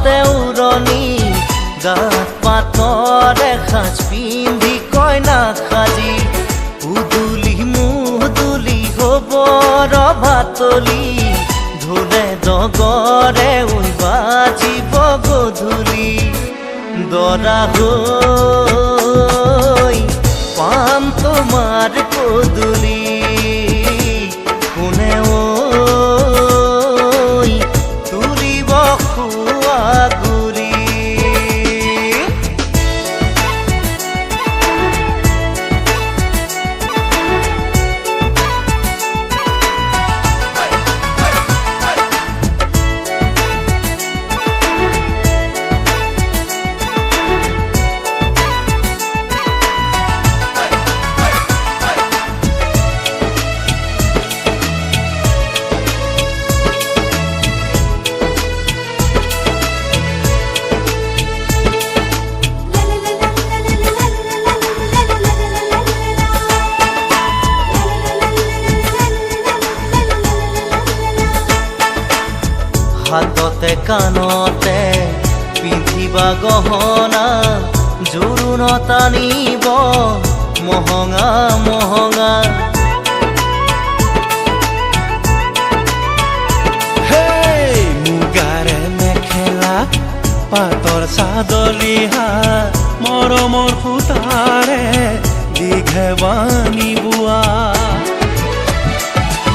কাণতে উৰণি গাত পাতৰ এসাঁজ পিন্ধি কইনা সাজি উদুলি মুদুলি হ'ব ৰভাতলি ঢোলে ডগৰে উই বাজিব গধূলি দৰা হৈ পাম তোমাৰ পদূলি কোনে ঐ তুলিব খোৱা গুৰি হাততে কাণতে পিন্ধিবা গহনা জোৰোণ টানিব মহঙা মহঙা মুগাৰে মেখেলা পাতৰ চাদলিহা মৰমৰ সূতাৰে দীঘে বানি বোৱা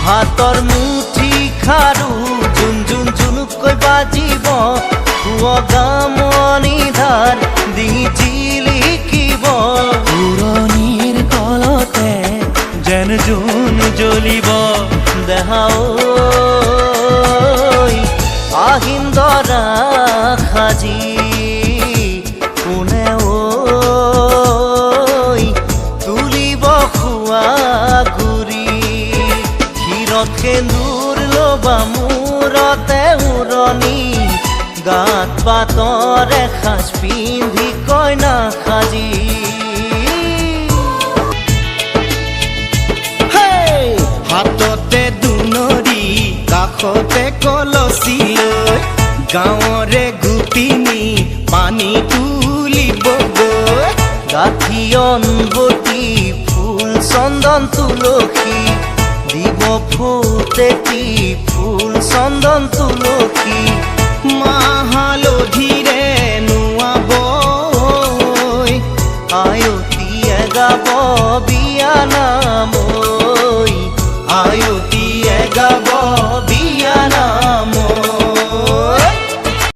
হাতৰ মুঠি খাৰু জুন জুন জুনুকৈ বাজিব গামনি ধাৰ ডিঙি জিলিকিব পুৰণিৰ কলতে যেন জোন জ্বলিব দেহা ঐ আহিন দৰা সাজি কোনে ঐ তুলিব খোৱা গুৰি ক্ষীৰত সেন্দুৰ ল'বা মূৰতে উৰণি গাত পাতৰ এসাঁজ পিন্ধি কইনা সাজি হাততে দুনৰি কাষতে কলচি লৈ গাঁৱৰে গোপিনী পানী তুলিবগৈ গাঁঠি অনবতি ফুল চন্দন তুলসী দিব ফুটেতি ফুল চন্দন তুলসী মাহ হালধি